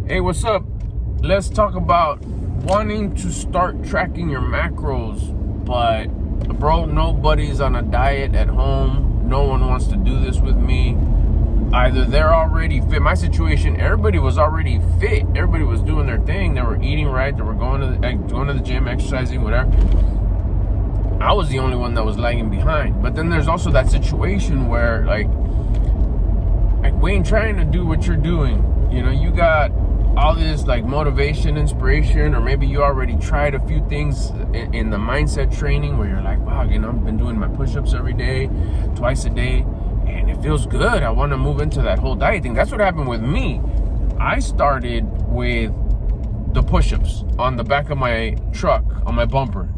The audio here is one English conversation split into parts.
Hey, what's up? Let's talk about wanting to start tracking your macros, but bro, nobody's on a diet at home. No one wants to do this with me. Either they're already fit. My situation, everybody was already fit. Everybody was doing their thing. They were eating right. They were going to the gym, exercising, whatever. I was the only one that was lagging behind. But then there's also that situation where like we ain't trying to do what you're doing. You know, you got all this like motivation, inspiration, or maybe you already tried a few things in the mindset training where you're like, wow, you know, I've been doing my push-ups every day, twice a day, and it feels good. I want to move into that whole diet thing. That's what happened with me. I started with the push-ups on the back of my truck, on my bumper.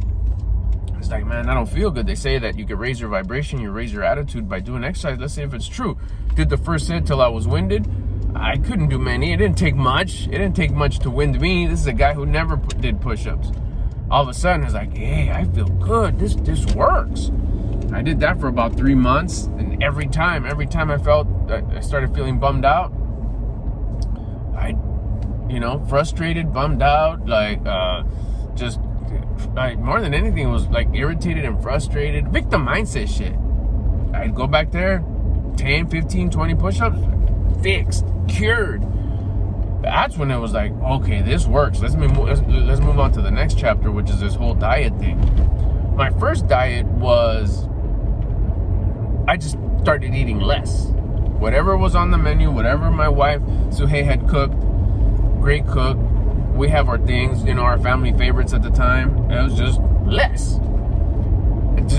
It's like, man, I don't feel good. They say that you can raise your vibration, you raise your attitude by doing exercise. Let's see if it's true. Did the first set till I was winded. I couldn't do many. It didn't take much. It didn't take much to wind me. This is a guy who never did push-ups. All of a sudden, it's like, hey, I feel good. This works. I did that for about 3 months, and every time I felt, I started feeling bummed out. Frustrated, bummed out, more than anything, it was like irritated and frustrated. Victim mindset shit. I'd go back there, 10, 15, 20 push-ups, fixed, cured. That's when it was like, okay, this works. Let's move on to the next chapter, which is this whole diet thing. My first diet was, I just started eating less. Whatever was on the menu, whatever my wife, Suhei, had cooked, great cook. We have our things, you know, our family favorites at the time. It was just less.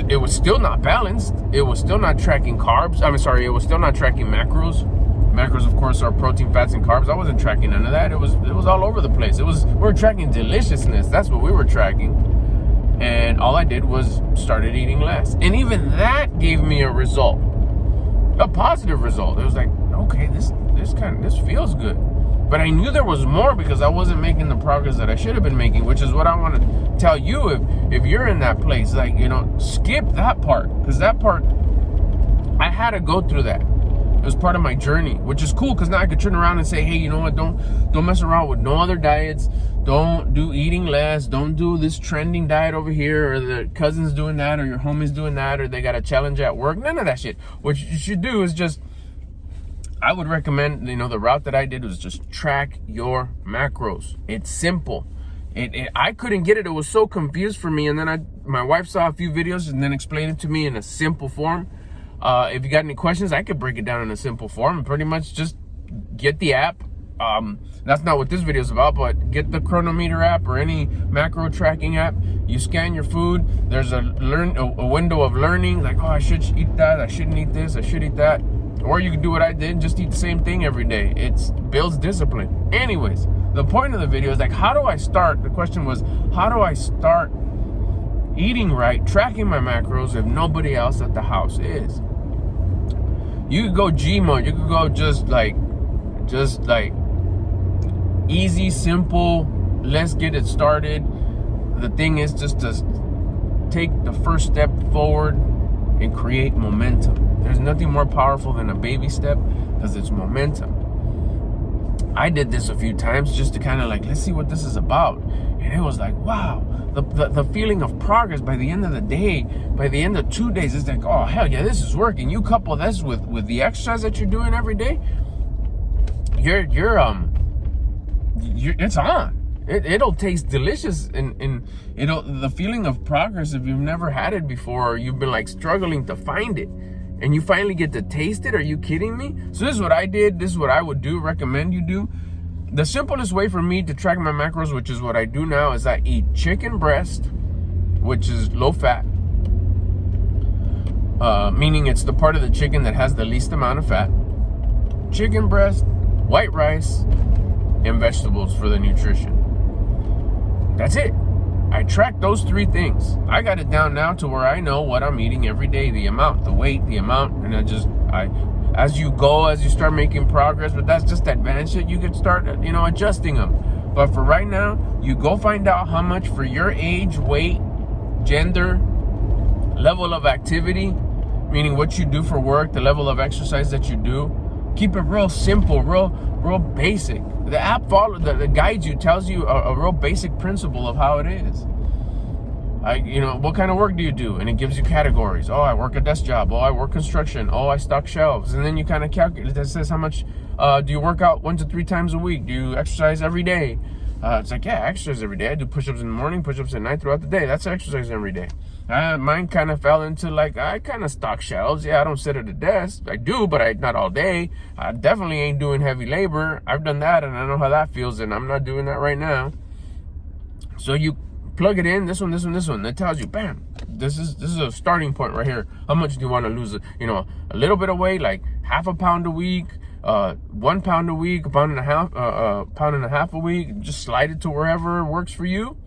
It was still not balanced. It was still not tracking carbs. It was still not tracking macros. Macros, of course, are protein, fats, and carbs. I wasn't tracking none of that. It was all over the place. We were tracking deliciousness. That's what we were tracking. And all I did was started eating less. And even that gave me a result. A positive result. It was like, okay, this feels good. But I knew there was more because I wasn't making the progress that I should have been making, which is what I want to tell you if you're in that place. Like, you know, skip that part, because that part, I had to go through that. It was part of my journey, which is cool because now I could turn around and say, hey, you know what, don't mess around with no other diets. Don't do eating less. Don't do this trending diet over here, or the cousin's doing that, or your homie's doing that, or they got a challenge at work. None of that shit. What you should do is just, I would recommend, you know, the route that I did was just track your macros. It's simple. I couldn't get it. It was so confused for me. And then my wife saw a few videos and then explained it to me in a simple form. If you got any questions, I could break it down in a simple form and pretty much just get the app. That's not what this video is about, but get the Cronometer app or any macro tracking app. You scan your food. There's a window of learning, like, oh, I should eat that. I shouldn't eat this. I should eat that. Or you can do what I did and just eat the same thing every day. It builds discipline. Anyways, the point of the video is like, how do I start? The question was, how do I start eating right, tracking my macros if nobody else at the house is? You could go G mode. You could go just like easy, simple. Let's get it started. The thing is just to take the first step forward and create momentum. There's nothing more powerful than a baby step because it's momentum. I did this a few times just to kind of like, let's see what this is about. And it was like, wow, the feeling of progress by the end of the day, by the end of 2 days, it's like, oh, hell yeah, this is working. You couple this with the exercise that you're doing every day, it's on. It'll taste delicious, and the feeling of progress, if you've never had it before, or you've been like struggling to find it, and you finally get to taste it. Are you kidding me? So this is what I did. This is what I would recommend you do. The simplest way for me to track my macros, which is what I do now, is I eat chicken breast, which is low fat, meaning it's the part of the chicken that has the least amount of fat. Chicken breast, white rice, and vegetables for the nutrition. That's it. I track those 3 things. I got it down now to where I know what I'm eating every day, the amount, the weight, the amount, and as you start making progress, but that's just advanced shit, you can start, adjusting them. But for right now, you go find out how much for your age, weight, gender, level of activity, meaning what you do for work, the level of exercise that you do, Keep it real simple, real basic. The app the guides you, tells you a real basic principle of how it is. What kind of work do you do? And it gives you categories. Oh, I work a desk job. Oh, I work construction. Oh, I stock shelves. And then you kind of calculate. That says how much do you work out 1 to 3 times a week? Do you exercise every day? It's like, yeah, I exercise every day. I do push-ups in the morning, push-ups at night, throughout the day. That's exercise every day. Mine kind of fell into like, I kind of stock shelves. Yeah, I don't sit at a desk. I do, but not all day. I definitely ain't doing heavy labor. I've done that, and I know how that feels, and I'm not doing that right now. So you plug it in, this one. That tells you, bam, this is a starting point right here. How much do you want to lose? A little bit of weight, like half a pound a week, 1 pound a week, a pound and a half a week. Just slide it to wherever works for you.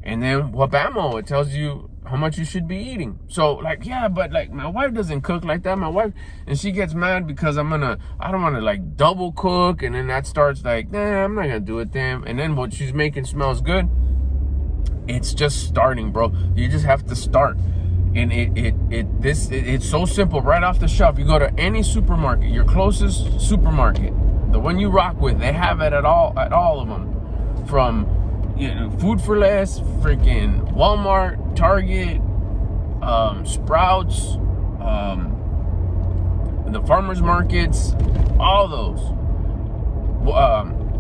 And then whabamo, it tells you how much you should be eating. So like, yeah, but like my wife doesn't cook like that. My wife, and she gets mad because I don't want to like double cook. And then that starts like, nah, I'm not going to do it then. And then what she's making smells good. It's just starting, bro. You just have to start. And it's so simple right off the shelf. You go to any supermarket, your closest supermarket, the one you rock with, they have it at all of them. From Food for Less, freaking Walmart, Target, Sprouts, the farmers markets, all those.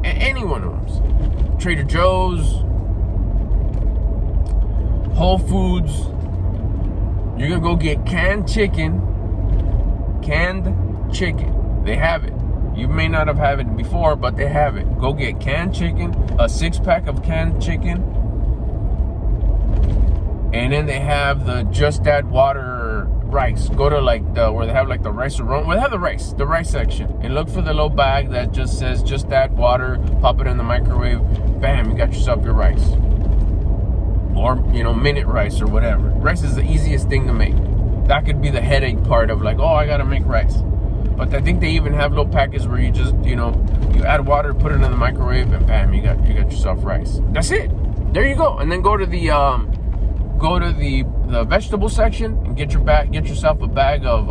Any one of them. Trader Joe's, Whole Foods. You're gonna go get canned chicken. They have it. You may not have had it before, but they have it. Go get canned chicken, a 6-pack of canned chicken. And then they have the Just Add Water rice. Go to like where they have like the rice aroma. Well, they have the rice section. And look for the little bag that just says Just Add Water. Pop it in the microwave. Bam, you got yourself your rice. Or, minute rice or whatever. Rice is the easiest thing to make. That could be the headache part of like, oh, I gotta make rice. But I think they even have little packets where you just, you add water, put it in the microwave, and bam, you got yourself rice. That's it. There you go. And then go to the vegetable section and get yourself a bag of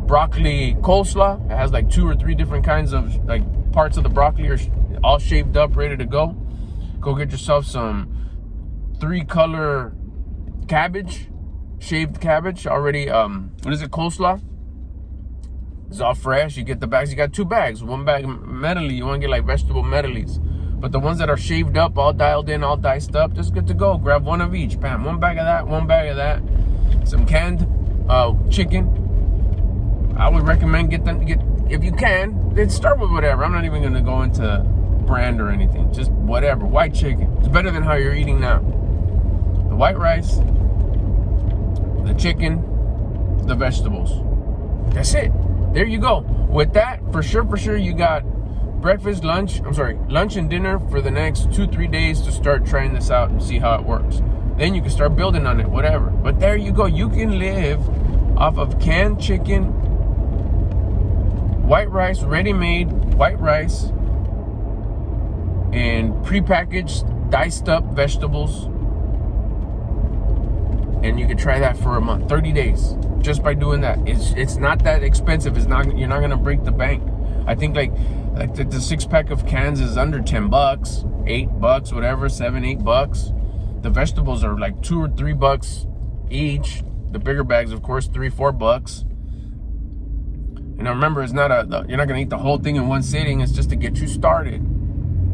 broccoli coleslaw. It has like 2 or 3 different kinds of like parts of the broccoli are all shaved up, ready to go. Go get yourself some 3-color cabbage, shaved cabbage already. Coleslaw. It's all fresh. You get the bags. You got 2 bags. 1 bag medley. You want to get like vegetable medleys. But the ones that are shaved up, all dialed in, all diced up, just good to go. Grab 1 of each. Bam. 1 bag of that. 1 bag of that. Some canned chicken. I would recommend get if you can, then start with whatever. I'm not even going to go into brand or anything, just whatever. White chicken. It's better than how you're eating now. The white rice, the chicken, the vegetables. That's it. There you go. With that, for sure you got lunch and dinner for the next 2-3 days to start trying this out and see how it works. Then you can start building on it, whatever. But there you go. You can live off of canned chicken, white rice, ready-made white rice, and prepackaged, diced up vegetables. And you can try that for a month, 30 days, just by doing that. It's not that expensive. You're not gonna break the bank. I think like the 6-pack of cans is under $10, $8, whatever, $7, $8. The vegetables are like $2 or $3 each. The bigger bags, of course, $3, $4. And remember, it's not you're not gonna eat the whole thing in one sitting. It's just to get you started.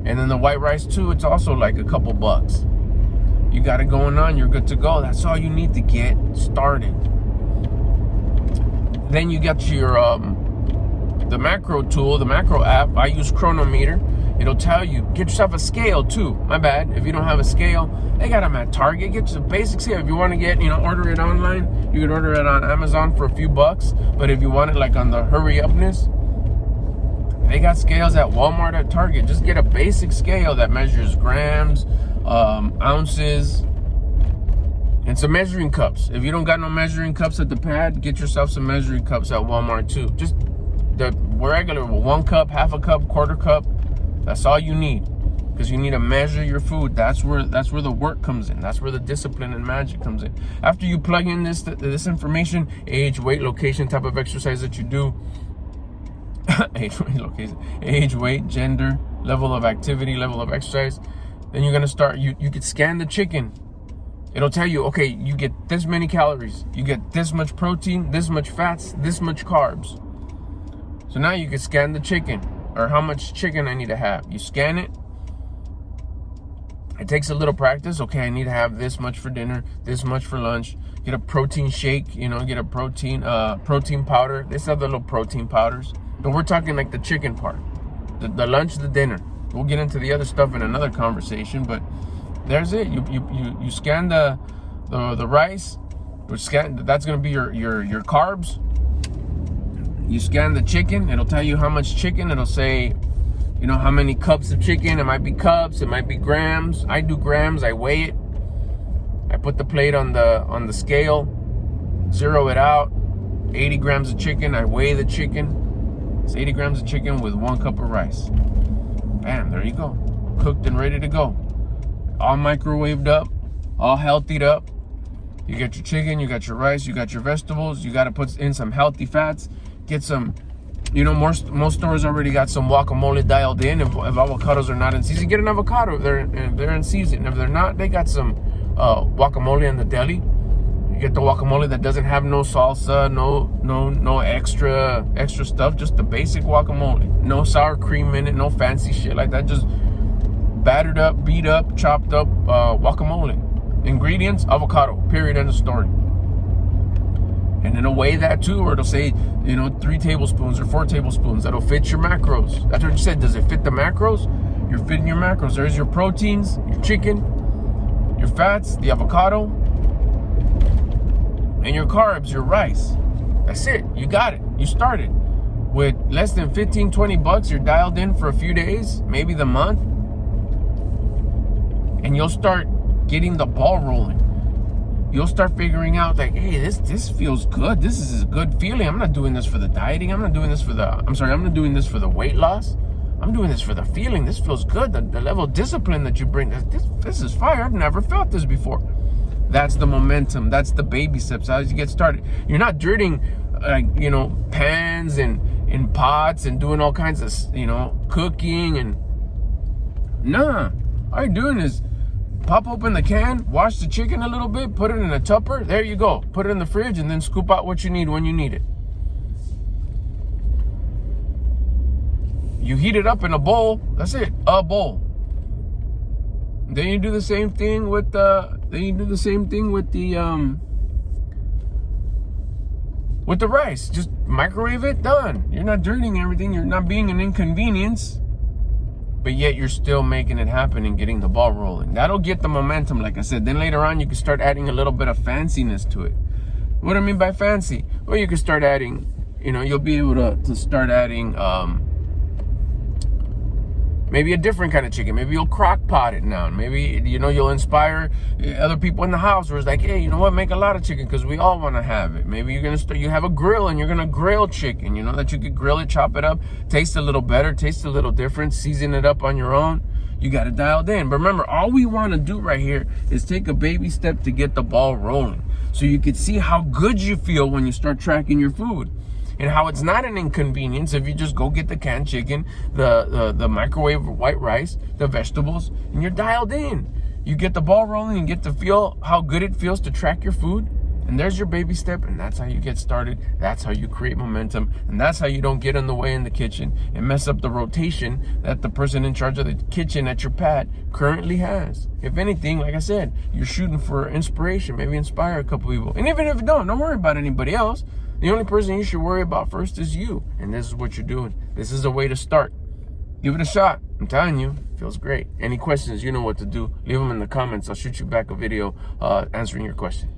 And then the white rice too, it's also like a couple bucks. You got it going on, you're good to go. That's all you need to get started. Then you got your the macro tool, the macro app. I use Chronometer. It'll tell you, get yourself a scale too. My bad, if you don't have a scale, they got them at Target. Get some basic scale. If you want to get, order it online, you can order it on Amazon for a few bucks. But if you want it like on the hurry upness, they got scales at Walmart, at Target. Just get a basic scale that measures grams, ounces, and some measuring cups. If you don't got no measuring cups at the pad, get yourself some measuring cups at Walmart too. Just the regular 1 cup, half a cup, quarter cup. That's all you need. because you need to measure your food. That's where the work comes in. That's where the discipline and magic comes in. After you plug in this information, age, weight, location, type of exercise that you do, age, weight, location, age, weight, gender, level of activity, level of exercise, then you're gonna start. You could scan the chicken. It'll tell you, okay, you get this many calories, you get this much protein, this much fats, this much carbs. So now you can scan the chicken, or how much chicken I need to have. You scan it. It takes a little practice. Okay, I need to have this much for dinner, this much for lunch. Get a protein shake, get a protein powder. They sell the little protein powders. But we're talking like the chicken part, the lunch, the dinner. We'll get into the other stuff in another conversation, but there's it. You scan the rice, that's gonna be your carbs. You scan the chicken, it'll tell you how much chicken. It'll say, how many cups of chicken. It might be cups, it might be grams. I do grams, I weigh it. I put the plate on the scale, zero it out. 80 grams of chicken, I weigh the chicken. It's 80 grams of chicken with 1 cup of rice. Bam, there you go. Cooked and ready to go. All microwaved up, all healthied up. You got your chicken, you got your rice, you got your vegetables. You got to put in some healthy fats. Get some, most stores already got some guacamole dialed in. If avocados are not in season, get an avocado if they're in season. If they're not, they got some guacamole in the deli. You get the guacamole that doesn't have no salsa, no extra stuff, just the basic guacamole. No sour cream in it, no fancy shit like that. Just battered up, beat up, chopped up guacamole. Ingredients, avocado, period, end of story. And it'll weigh that too, or it'll say, 3 tablespoons or 4 tablespoons. That'll fit your macros. That's what you said. Does it fit the macros? You're fitting your macros. There's your proteins, your chicken, your fats, the avocado, and your carbs, your rice. That's it. You got it. You started. With less than 15, 20 bucks, you're dialed in for a few days, maybe the month. And you'll start getting the ball rolling. You'll start figuring out like, hey, this feels good. This is a good feeling. I'm not doing this for the dieting. I'm not doing this for the weight loss. I'm doing this for the feeling. This feels good. The level of discipline that you bring. This is fire. I've never felt this before. That's the momentum. That's the baby steps. How you get started. You're not dirtying, pans and pots and doing all kinds of, cooking and nah. All you're doing is pop open the can, wash the chicken a little bit, put it in a tupper. There you go. Put it in the fridge and then scoop out what you need when you need it. You heat it up in a bowl. That's it. A bowl. Then you do the same thing with the rice. Just microwave it, done. You're not dirtying everything. You're not being an inconvenience. But yet you're still making it happen and getting the ball rolling. That'll get the momentum, like I said. Then later on, you can start adding a little bit of fanciness to it. What do I mean by fancy? Well, you can start adding, you'll be able to start adding maybe a different kind of chicken. Maybe you'll crock pot it now. Maybe, you'll inspire other people in the house where it's like, hey, make a lot of chicken because we all want to have it. Maybe you're going to you have a grill and you're going to grill chicken, that you could grill it, chop it up, taste a little better, taste a little different, season it up on your own. You got it dialed in. But remember, all we want to do right here is take a baby step to get the ball rolling. So you can see how good you feel when you start tracking your food. And how it's not an inconvenience if you just go get the canned chicken, the microwave white rice, the vegetables, and you're dialed in. You get the ball rolling and get to feel how good it feels to track your food. And there's your baby step, and that's how you get started. That's how you create momentum, and that's how you don't get in the way in the kitchen and mess up the rotation that the person in charge of the kitchen at your pad currently has. If anything, like I said, you're shooting for inspiration, maybe inspire a couple people. And even if you don't worry about anybody else. The only person you should worry about first is you. And this is what you're doing. This is a way to start. Give it a shot. I'm telling you, it feels great. Any questions, you know what to do. Leave them in the comments. I'll shoot you back a video answering your question.